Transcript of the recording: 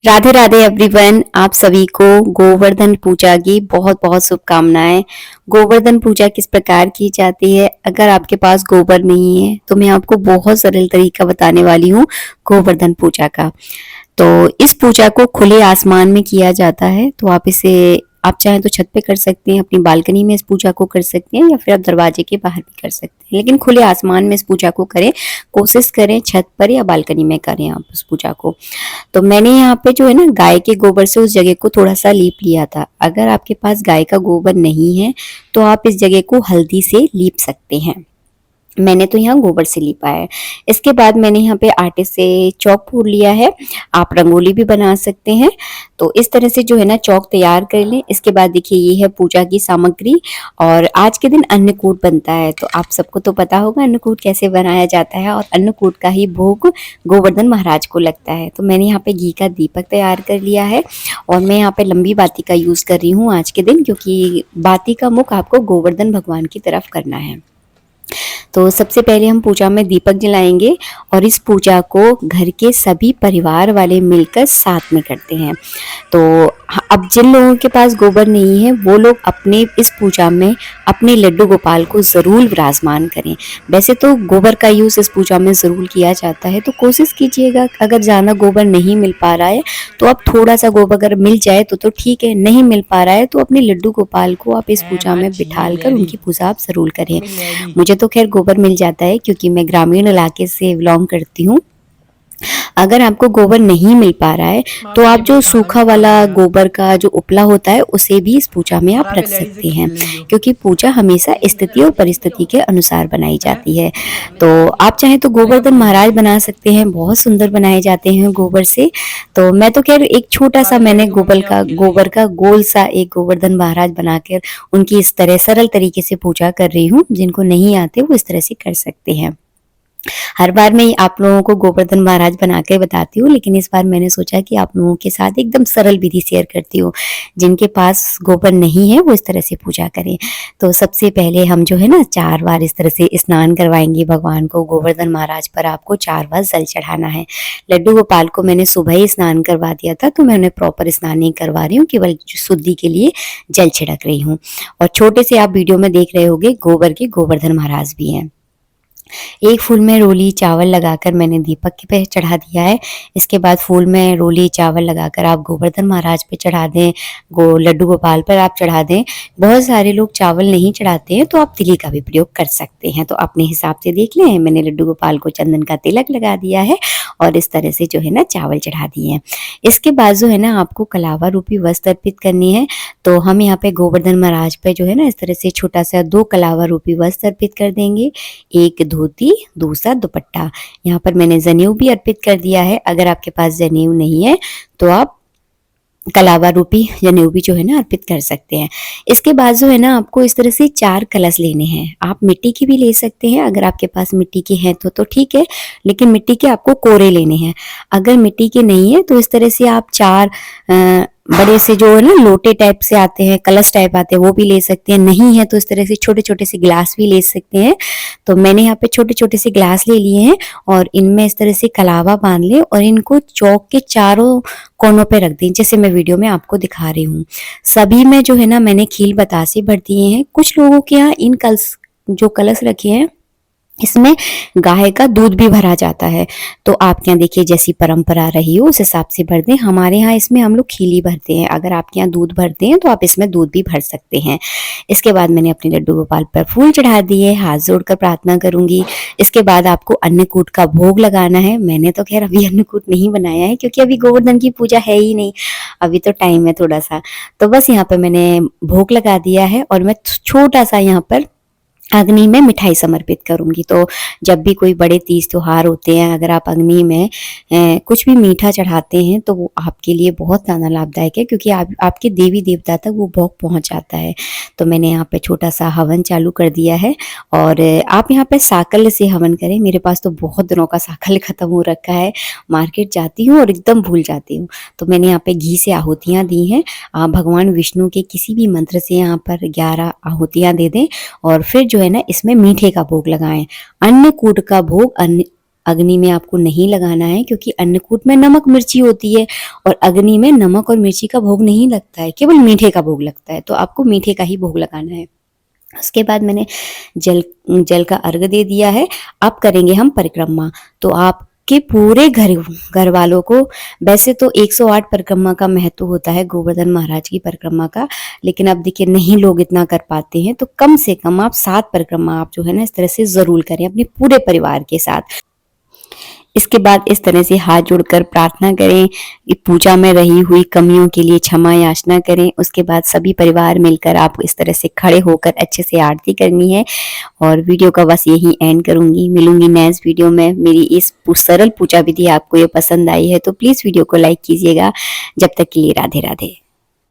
Radhe Radhe everyone. आप सभी को गोवर्धन पूजा की बहुत बहुत शुभकामनाएं। गोवर्धन पूजा किस प्रकार की जाती है, अगर आपके पास गोबर नहीं है तो मैं आपको बहुत सरल तरीका बताने वाली हूँ गोवर्धन पूजा का। तो इस पूजा को खुले आसमान में किया जाता है। तो आप इसे आप चाहें तो छत पे कर सकते हैं, अपनी बालकनी में इस पूजा को कर सकते हैं, या फिर आप दरवाजे के बाहर भी कर सकते हैं, लेकिन खुले आसमान में इस पूजा को करें। कोशिश करें छत पर या बालकनी में करें आप इस पूजा को। तो मैंने यहाँ पे जो है ना गाय के गोबर से उस जगह को थोड़ा सा लीप लिया था। अगर आपके पास गाय का गोबर नहीं है तो आप इस जगह को हल्दी से लीप सकते हैं। मैंने तो यहाँ गोबर से लिपा है। इसके बाद मैंने यहाँ पे आटे से चौक पूर लिया है। आप रंगोली भी बना सकते हैं। तो इस तरह से जो है ना चौक तैयार कर लें। इसके बाद देखिए ये है पूजा की सामग्री। और आज के दिन अन्नकूट बनता है, तो आप सबको तो पता होगा अन्नकूट कैसे बनाया जाता है, और अन्नकूट का ही भोग गोवर्धन महाराज को लगता है। तो मैंने यहाँ पे घी का दीपक तैयार कर लिया है, और मैं यहाँ पे लंबी बाती का यूज कर रही हूँ आज के दिन, क्योंकि बाती का मुख आपको गोवर्धन भगवान की तरफ करना है। तो सबसे पहले हम पूजा में दीपक जलाएंगे, और इस पूजा को घर के सभी परिवार वाले मिलकर साथ में करते हैं। तो अब जिन लोगों के पास गोबर नहीं है वो लोग अपने इस पूजा में अपने लड्डू गोपाल को ज़रूर विराजमान करें। वैसे तो गोबर का यूज़ इस पूजा में ज़रूर किया जाता है, तो कोशिश कीजिएगा अगर ज़्यादा गोबर नहीं मिल पा रहा है तो आप थोड़ा सा गोबर अगर मिल जाए तो ठीक है, नहीं मिल पा रहा है तो अपने लड्डू गोपाल को आप इस पूजा में बिठाल कर उनकी पूजा आप ज़रूर करें। मुझे तो खैर गोबर मिल जाता है क्योंकि मैं ग्रामीण इलाके से बिलोंग करती हूँ। अगर आपको गोबर नहीं मिल पा रहा है तो आप जो सूखा वाला गोबर का जो उपला होता है उसे भी इस पूजा में आप रख सकते हैं, क्योंकि पूजा हमेशा स्थिति और परिस्थिति के अनुसार बनाई जाती है। तो आप चाहें तो गोवर्धन महाराज बना सकते हैं, बहुत सुंदर बनाए जाते हैं गोबर से। तो मैं तो खैर एक छोटा सा मैंने गोबर का गोल सा एक गोवर्धन महाराज बनाकर उनकी इस तरह सरल तरीके से पूजा कर रही हूँ। जिनको नहीं आते वो इस तरह से कर सकते हैं। हर बार मैं आप लोगों को गोवर्धन महाराज बना के बताती हूँ, लेकिन इस बार मैंने सोचा कि आप लोगों के साथ एकदम सरल विधि शेयर करती हूँ। जिनके पास गोबर नहीं है वो इस तरह से पूजा करें। तो सबसे पहले हम जो है ना 4 बार इस तरह से स्नान करवाएंगे भगवान को। गोवर्धन महाराज पर आपको 4 बार जल चढ़ाना है। लड्डू गोपाल को मैंने सुबह ही स्नान करवा दिया था, तो मैं उन्हें प्रॉपर स्नान नहीं करवा रही हूँ, केवल शुद्धि के लिए जल छिड़क रही हूँ। और छोटे से आप वीडियो में देख रहे होंगे गोबर के गोवर्धन महाराज भी हैं। एक फूल में रोली चावल लगाकर मैंने दीपक के पे चढ़ा दिया है। इसके बाद फूल में रोली चावल लगाकर आप गोवर्धन महाराज पे चढ़ा दें, लड्डू गोपाल पर आप चढ़ा दें। बहुत सारे लोग चावल नहीं चढ़ाते हैं तो आप तिली का भी प्रयोग कर सकते हैं। तो अपने हिसाब से देख लें। मैंने लड्डू गोपाल को चंदन का तिलक लगा दिया है, और इस तरह से जो है ना चावल चढ़ा दिए हैं। इसके बाद जो है ना आपको कलावा रूपी वस्त्र अर्पित करनी है। तो हम यहाँ पे गोवर्धन महाराज पे जो है ना इस तरह से छोटा सा 2 कलावा रूपी वस्त्र अर्पित कर देंगे। एक धोती, दूसरा दुपट्टा। यहाँ पर मैंने जनेऊ भी अर्पित कर दिया है। अगर आपके पास जनेऊ नहीं है तो आप कलावा रूपी जनेऊ भी जो है ना अर्पित कर सकते हैं। इसके बाद जो है ना आपको इस तरह से 4 कलश लेने हैं। आप मिट्टी की भी ले सकते हैं, अगर आपके पास मिट्टी के हैं तो ठीक है, लेकिन मिट्टी के आपको कोरे लेने हैं। अगर मिट्टी के नहीं है तो इस तरह से आप 4 बड़े से जो है ना लोटे टाइप से आते हैं, कलश टाइप आते हैं, वो भी ले सकते हैं। नहीं है तो इस तरह से छोटे छोटे से गिलास भी ले सकते हैं। तो मैंने यहाँ पे छोटे छोटे से गिलास ले लिए हैं, और इनमें इस तरह से कलावा बांध लें, और इनको चौक के चारों कोनों पे रख दें, जैसे मैं वीडियो में आपको दिखा रही हूँ। सभी में जो है ना मैंने खील बतासे भर दिए हैं। कुछ लोगों के यहाँ इन जो कलश रखे हैं इसमें गाय का दूध भी भरा जाता है। तो आपके यहाँ देखिए जैसी परंपरा रही हो उस हिसाब से भर दें। हमारे यहाँ इसमें हम लोग खीली भरते हैं। अगर आपके यहाँ दूध भरते हैं तो आप इसमें दूध भी भर सकते हैं। इसके बाद मैंने अपने लड्डू गोपाल पर फूल चढ़ा दिए, हाथ जोड़कर प्रार्थना करूंगी। इसके बाद आपको अन्नकूट का भोग लगाना है। मैंने तो खैर अभी अन्नकूट नहीं बनाया है, क्योंकि अभी गोवर्धन की पूजा है ही नहीं, अभी तो टाइम है थोड़ा सा। तो बस यहाँ पर मैंने भोग लगा दिया है, और मैं छोटा सा यहाँ पर अग्नि में मिठाई समर्पित करूंगी। तो जब भी कोई बड़े तीज त्योहार होते हैं, अगर आप अग्नि में कुछ भी मीठा चढ़ाते हैं तो वो आपके लिए बहुत ज़्यादा लाभदायक है, क्योंकि आपके देवी देवता तक वो भोग पहुंच जाता है। तो मैंने यहाँ पे छोटा सा हवन चालू कर दिया है, और आप यहाँ पे साकल से हवन करें। मेरे पास तो बहुत दिनों का साकल खत्म हो रखा है, मार्केट जाती हूँ और एकदम भूल जाती हूँ। तो मैंने यहाँ पे घी से आहुतियाँ दी हैं। आप भगवान विष्णु के किसी भी मंत्र से यहाँ पर 11 आहुतियाँ दे दें, और फिर जो है ना इसमें मीठे का भोग लगाएं। अन्नकूट का भोग अग्नि में आपको नहीं लगाना है, क्योंकि अन्नकूट में नमक मिर्ची होती है और अग्नि में नमक और मिर्ची का भोग नहीं लगता है, केवल मीठे का भोग लगता है। तो आपको मीठे का ही भोग लगाना है। उसके बाद मैंने जल जल का अर्घ दे दिया है। अब करेंगे हम परिक्रमा। तो आपके पूरे घर वालों को, वैसे तो 108 परिक्रमा का महत्व होता है गोवर्धन महाराज की परिक्रमा का, लेकिन अब देखिए नहीं लोग इतना कर पाते हैं, तो कम से कम आप 7 परिक्रमा आप जो है ना इस तरह से जरूर करें अपने पूरे परिवार के साथ। इसके बाद इस तरह से हाथ जोड़कर प्रार्थना करें, पूजा में रही हुई कमियों के लिए क्षमा याचना करें। उसके बाद सभी परिवार मिलकर आपको इस तरह से खड़े होकर अच्छे से आरती करनी है। और वीडियो का बस यही एंड करूंगी। मिलूंगी नेक्स्ट वीडियो में। मेरी इस सरल पूजा विधि आपको ये पसंद आई है तो प्लीज वीडियो को लाइक कीजिएगा। जब तक के लिए राधे राधे।